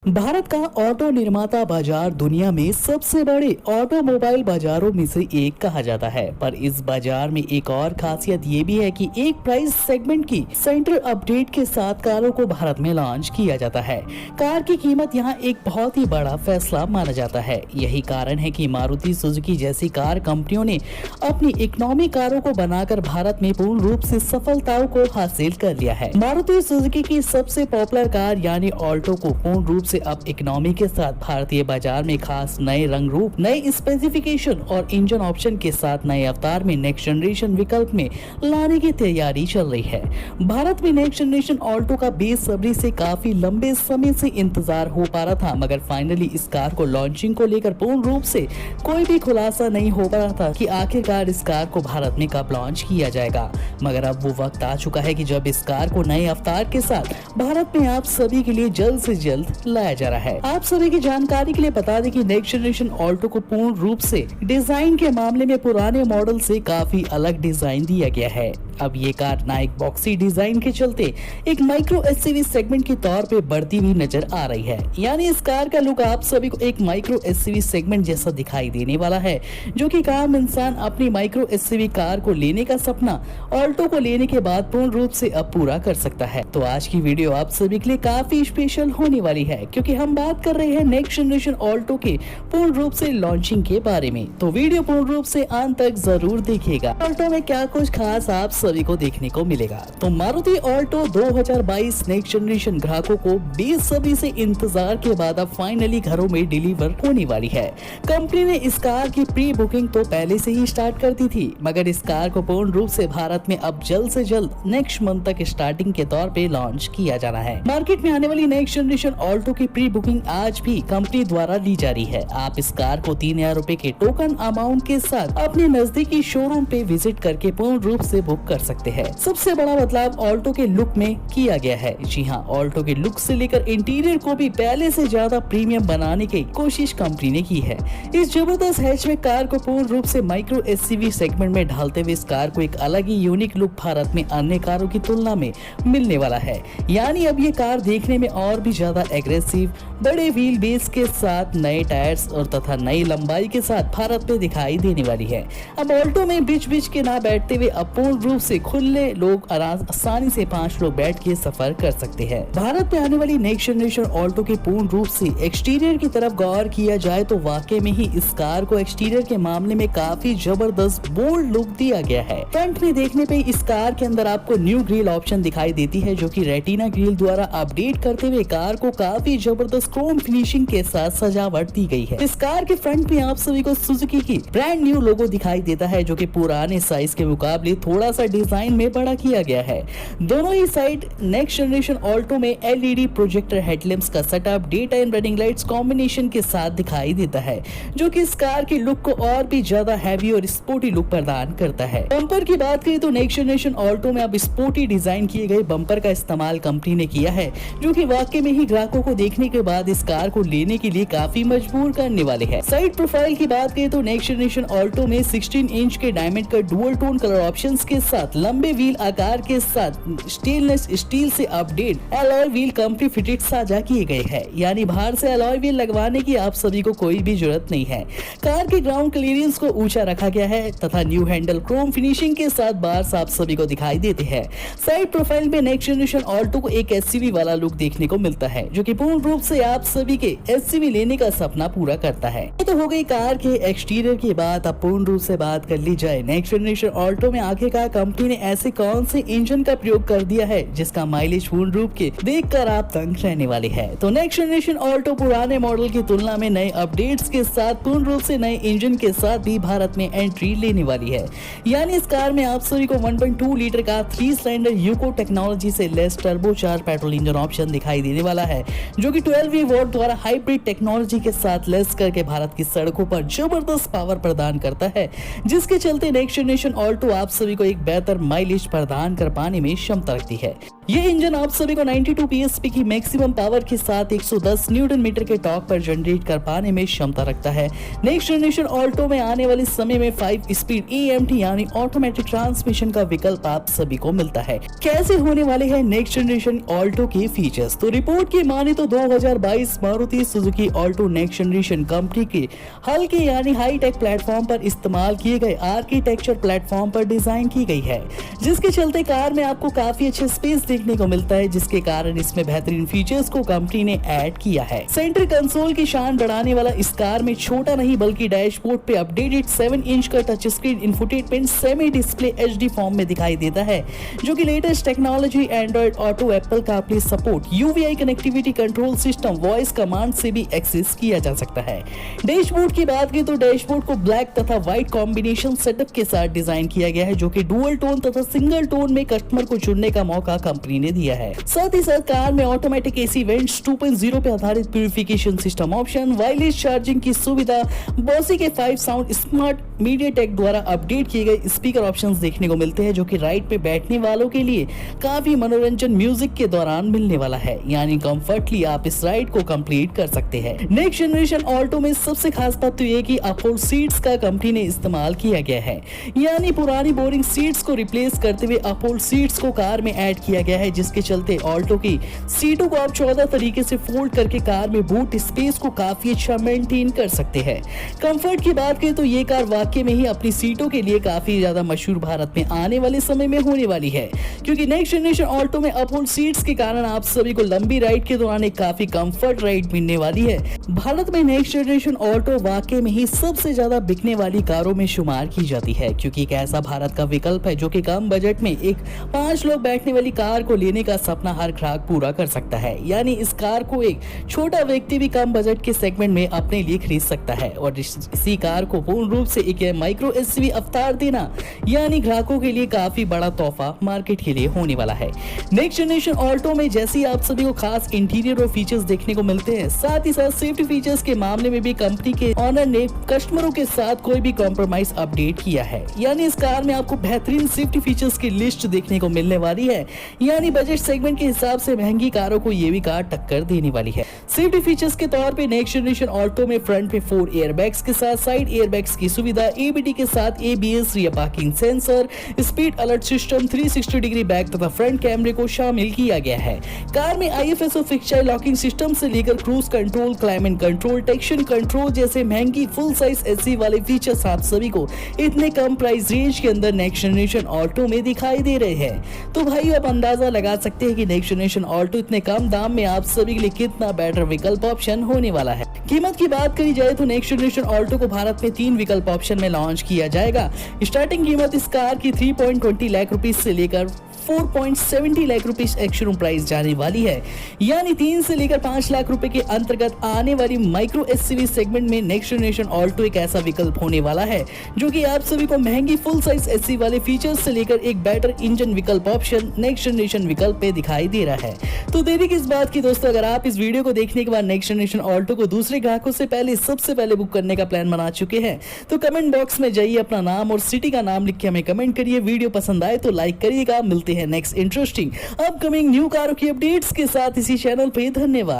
भारत का ऑटो निर्माता बाजार दुनिया में सबसे बड़े ऑटोमोबाइल बाजारों में से एक कहा जाता है। पर इस बाजार में एक और खासियत ये भी है कि एक प्राइस सेगमेंट की सेंट्रल अपडेट के साथ कारों को भारत में लॉन्च किया जाता है। कार की कीमत यहाँ एक बहुत ही बड़ा फैसला माना जाता है। यही कारण है कि मारुति सुजुकी जैसी कार कंपनियों ने अपनी इकोनॉमी कारों को बनाकर भारत में पूर्ण रूप से सफलताओं को हासिल कर लिया है। मारुति सुजुकी की सबसे पॉपुलर कार यानी ऑल्टो को पूर्ण रूप से अब इकोनॉमी के साथ भारतीय बाजार में खास नए रंग रूप, नए स्पेसिफिकेशन और इंजन ऑप्शन के साथ नए अवतार में नेक्स्ट जनरेशन विकल्प में लाने की तैयारी चल रही है। भारत में नेक्स्ट जनरेशन ऑल्टो का बेसब्री से काफी लंबे समय से इंतजार हो पा रहा था, मगर फाइनली इस कार को लॉन्चिंग को लेकर पूर्ण रूप से कोई भी खुलासा नहीं हो पा रहा था कि आखिरकार इस कार को भारत में कब लॉन्च किया जाएगा। मगर अब वो वक्त आ चुका है कि जब इस कार को नए अवतार के साथ भारत में आप सभी के लिए जल्द से जल्द लाया जा रहा है। आप सभी की जानकारी के लिए बता दें कि नेक्स्ट जनरेशन ऑल्टो को पूर्ण रूप से डिजाइन के मामले में पुराने मॉडल से काफी अलग डिजाइन दिया गया है। अब ये कार ना एक बॉक्सी डिजाइन के चलते एक माइक्रो एसयूवी सेगमेंट के तौर पे बढ़ती हुई नजर आ रही है। यानी इस कार का लुक आप सभी को एक माइक्रो एसयूवी सेगमेंट जैसा दिखाई देने वाला है, जो कि आम इंसान अपनी माइक्रो एसयूवी कार को लेने का सपना ऑल्टो को लेने के बाद पूर्ण रूप से अब पूरा कर सकता है। तो आज की वीडियो आप सभी के लिए काफी स्पेशल होने वाली है, क्योंकि हम बात कर रहे हैं नेक्स्ट जनरेशन ऑल्टो के पूर्ण रूप से लॉन्चिंग के बारे में। तो वीडियो पूर्ण रूप से अंत तक जरूर देखिएगा। ऑल्टो में क्या कुछ खास आप सभी को देखने को मिलेगा। तो मारुति ऑल्टो 2022 नेक्स्ट जनरेशन ग्राहकों को बेसब्री से इंतजार के बाद अब फाइनली घरों में डिलीवर होने वाली है। कंपनी ने इस कार की प्री बुकिंग तो पहले से ही स्टार्ट कर दी थी, मगर इस कार को पूर्ण रूप से भारत में अब जल्द से जल्द नेक्स्ट मंथ तक स्टार्टिंग के तौर पे लॉन्च किया जाना है। मार्केट में आने वाली नेक्स्ट जनरेशन ऑल्टो की प्री बुकिंग आज भी कंपनी द्वारा ली जा रही है। आप इस कार को 3,000 रुपए के टोकन अमाउंट के साथ अपने नजदीकी शोरूम पे विजिट करके पूर्ण रूप से बुक कर सकते हैं। सबसे बड़ा बदलाव ऑल्टो के लुक में किया गया है। जी हाँ, ऑल्टो के लुक से लेकर इंटीरियर को भी पहले से ज्यादा प्रीमियम बनाने की कोशिश कंपनी ने की है। इस जबरदस्त हैचबैक कार को पूर्ण रूप से माइक्रो एसयूवी सेगमेंट में ढालते हुए इस कार को एक अलग ही यूनिक लुक भारत में अन्य कारों की तुलना में मिलने वाला है। यानी अब ये कार देखने में और भी ज्यादा एग्रेसिव, बड़े व्हील बेस के साथ नए टायर्स और तथा नई लंबाई के साथ भारत में दिखाई देने वाली है। अब ऑल्टो में बीच बीच के ना बैठते हुए अब पूर्ण रूप से खुले लोग आसानी से 5 लोग बैठ के सफर कर सकते हैं। भारत में आने वाली नेक्स्ट जनरेशन ऑल्टो के पूर्ण रूप से एक्सटीरियर की तरफ गौर किया जाए तो वाकई में ही इस कार को एक्सटीरियर के मामले में काफी जबरदस्त बोल्ड लुक दिया गया है। फ्रंट में देखने पे इस कार के अंदर आपको न्यू ग्रिल ऑप्शन दिखाई देती है, जो कि रेटिना ग्रिल द्वारा अपडेट करते हुए कार को काफी जबरदस्त क्रोम फिनिशिंग के साथ सजावट दी गई है। इस कार के फ्रंट में आप सभी को सुजुकी की ब्रांड न्यू लोगो दिखाई देता है, जो कि पुराने साइज के मुकाबले थोड़ा सा डिजाइन में बड़ा किया गया है। दोनों ही साइड नेक्स्ट जनरेशन ऑल्टो में एलईडी प्रोजेक्टर हेडलैम्प्स का setup day time running lights combination के साथ दिखाई देता है, जो कि इस कार के लुक को और भी ज्यादा हैवी और स्पोर्टी लुक प्रदान करता है। बम्पर की बात करें तो नेक्स्ट जनरेशन ऑल्टो में अब स्पोर्टी डिजाइन किए गए बम्पर का इस्तेमाल कंपनी ने किया है, जो कि वाकई में ही ग्राहकों को देखने के बाद इस कार को लेने के लिए काफी मजबूर करने वाले हैं। साइड प्रोफाइल की बात करें तो नेक्स्ट जनरेशन ऑल्टो में 16 इंच के डायमंड का डुअल टोन कलर ऑप्शंस के साथ लंबे व्हील आकार के साथ स्टेनलेस स्टील से update alloy wheel company fitted साझा किए गए हैं। यानी बाहर से अलॉय व्हील लगवाने की आप सभी को कोई भी जरूरत नहीं है। कार के ग्राउंड क्लियरेंस को ऊंचा रखा गया है तथा न्यू हैंडल क्रोम फिनिशिंग के साथ बार्स आप सभी को दिखाई देते हैं। साइड प्रोफाइल में नेक्स्ट जनरेशन ऑल्टो को एक एसयूवी वाला लुक देखने को मिलता है, जो कि पूर्ण रूप से आप सभी के एसयूवी लेने का सपना पूरा करता है। ये तो हो गई कार के एक्सटीरियर की बात। अब पूर्ण रूप से बात कर ली जाए नेक्स्ट जनरेशन ऑल्टो में आखिरकार कंपनी ने ऐसे कौन से इंजन का प्रयोग कर दिया है जिसका माइलेज पूर्ण रूप के देखकर आप तंग रहने वाले हैं। तो नेक्स्ट जनरेशन ऑल्टो पुराने मॉडल की तुलना में नए अपडेट्स के साथ पूर्ण रूप से नए इंजन के साथ भी भारत में एंट्री लेने वाली है। यानी इस कार में आप सभी को 1.2 लीटर का 3 सिलेंडर यूको टेक्नोलॉजी से less turbocharge petrol engine option दिखाई देने वाला है, जो कि 12V वोल्ट द्वारा हाइब्रिड टेक्नोलॉजी के साथ लेस करके भारत की सड़कों पर जबरदस्त पावर प्रदान करता है, जिसके चलते नेक्स्ट जनरेशन ऑल्टो आप सभी को एक बेहतर माइलेज प्रदान कर पाने में क्षमता रखती है। ये इंजन आप सभी को 92 psp की मैक्सिमम पावर के साथ 110 न्यूटन मीटर के टॉर्क पर जनरेट कर पाने में क्षमता रखता है। नेक्स्ट जनरेशन ऑल्टो में आने वाले समय में 5 स्पीड AMT यानी ऑटोमेटिक ट्रांसमिशन का विकल्प आप सभी को मिलता है। कैसे होने वाले हैं नेक्स्ट जनरेशन ऑल्टो के फीचर्स? तो रिपोर्ट की माने तो 2022 Maruti Suzuki Alto next generation company के हल्के यानी हाई टेक प्लेटफॉर्म पर इस्तेमाल किए गए आर्किटेक्चर प्लेटफॉर्म पर डिजाइन की गई है, जिसके चलते कार में आपको काफी अच्छे स्पेस देखने को मिलता है, जिसके कारण इसमें बेहतरीन फीचर्स को कंपनी ने ऐड किया है। सेंटर कंसोल की शान बढ़ाने वाला इस कार में छोटा नहीं बल्कि डैशबोर्ड पे अपडेटेड 7 इंच का touch screen infotainment semi display HD form में दिखाई देता है, जो कि latest technology Android auto, Apple CarPlay support, UVI connectivity control system, voice command से भी एक्सेस किया जा सकता है। डैशबोर्ड की बात करें तो डैशबोर्ड को ब्लैक तथा व्हाइट कॉम्बिनेशन सेटअप के साथ डिजाइन किया गया है, जो कि डुअल टोन तथा सिंगल टोन में कस्टमर को चुनने का मौका कंपनी ने दिया है। साथ ही साथ कार में ऑटोमेटिक AC वेंट्स 2.0 पे आधारित purification system option, wireless charging की सुविधा, बॉसी के 5 साउंड, स्मार्ट मीडियाटेक द्वारा अपडेट किए गए स्पीकर ऑप्शंस देखने को मिलते हैं, जो कि राइड पे बैठने वालों के लिए काफी मनोरंजन म्यूजिक के दौरान मिलने वाला है, यानी कंफर्टली आप इस राइड को कंप्लीट कर सकते हैं। नेक्स्ट जनरेशन ऑल्टो में सबसे खास बात तो ये कि अपहोल्ड सीट्स का कंपनी ने इस्तेमाल किया गया है, यानी पुरानी बोरिंग सीट्स को रिप्लेस करते हुए अपहोल्ड सीट्स को कार में ऐड किया गया है, जिसके चलते ऑल्टो की सीटों को आप 14 तरीके से फोल्ड करके कार में बूट स्पेस को काफी अच्छा मेंटेन कर सकते हैं। कंफर्ट की बात करें तो ये कार वाकई में ही अपनी सीटों के लिए काफी ज्यादा मशहूर भारत में आने वाले समय में होने वाली है, क्योंकि नेक्स्ट जनरेशन ऑल्टो में अपहोल्ड सीट्स के कारण आप सभी को लंबी राइड के दौरान एक काफी कंफर्ट राइड मिलने वाली है। भारत में नेक्स्ट जनरेशन ऑल्टो वाकई में ही सबसे ज्यादा बिकने वाली कारों में शुमार की जाती है, क्योंकि एक ऐसा भारत का विकल्प है जो कि कम बजट में एक 5 लोग बैठने वाली कार को लेने का सपना हर ग्राहक पूरा कर सकता है। यानी इस कार को एक छोटा व्यक्ति भी कम बजट के सेगमेंट में अपने लिए खरीद सकता है, और इसी कार को पूर्ण रूप से एक माइक्रो SUV अवतार देना यानी ग्राहकों के लिए काफी बड़ा तोहफा मार्केट के लिए होने वाला है। नेक्स्ट जनरेशन ऑल्टो में जैसे आप सभी को खास इंटीरियर और फीचर्स देखने को मिलते हैं, साथ ही साथ सेफ्टी फीचर्स के मामले में भी कंपनी के ऑनर ने कस्टमरों के साथ कोई भी कॉम्प्रोमाइज अपडेट किया है, यानी इस कार में आपको बेहतरीन सेफ्टी फीचर्स की लिस्ट देखने को मिलने वाली है, यानी बजट सेगमेंट के हिसाब से महंगी कारों को ये भी कार टक्कर देने वाली है। सेफ्टी फीचर्स के तौर पे नेक्स्ट जनरेशन ऑल्टो में फ्रंट पे 4 एयरबैग्स के साथ साइड एयरबैग्स की सुविधा, ABD के साथ ABS, rear parking sensor, speed alert system, 360 degree back तथा फ्रंट कैमरे को शामिल किया गया है। कार में IFSO फिक्चर लॉकिंग सिस्टम से लेकर cruise control, climate control, traction control जैसे महंगी फुल साइज SUV वाले फीचर्स आप सभी को इतने कम प्राइस रेंज के अंदर नेक्स्ट जनरेशन ऑल्टो में दिखाई दे रहे हैं। तो भाई आप अंदाजा लगा सकते हैं कि नेक्स्ट जनरेशन ऑल्टो इतने कम दाम में आप सभी के लिए कितना बेटर विकल्प ऑप्शन होने वाला है। कीमत की बात करी जाए तो नेक्स्ट जनरेशन ऑल्टो को भारत में 3 विकल्प ऑप्शन में लॉन्च किया जाएगा। स्टार्टिंग कीमत इस कार की 3.20 लाख रुपीस से लेकर 4.70 लाख रुपीस एक्स-शोरूम प्राइस जाने वाली है, यानी 3 से लेकर 5 लाख रुपए के अंतर्गत आने वाली माइक्रो SUV सेगमेंट में नेक्स्ट जनरेशन ऑल्टो एक ऐसा विकल्प होने वाला है जो कि आप सभी को महंगी फुल साइज SUV वाले फीचर्स से लेकर एक बेटर इंजन विकल्प ऑप्शन नेक्स्ट जनरेशन विकल्प पे दिखाई दे रहा है। तो देरी किस बात की दोस्तों, अगर आप इस वीडियो को देखने के बाद नेक्स्ट जनरेशन ऑल्टो को दूसरे ग्राहकों से पहले सबसे पहले बुक करने का प्लान बना चुके हैं तो कमेंट बॉक्स में जाइए, अपना नाम और सिटी का नाम लिख के हमें कमेंट करिए। वीडियो पसंद आए तो लाइक करिएगा। मिलते हैं नेक्स्ट इंटरेस्टिंग अपकमिंग न्यू कारों की अपडेट्स के साथ इसी चैनल पे। धन्यवाद।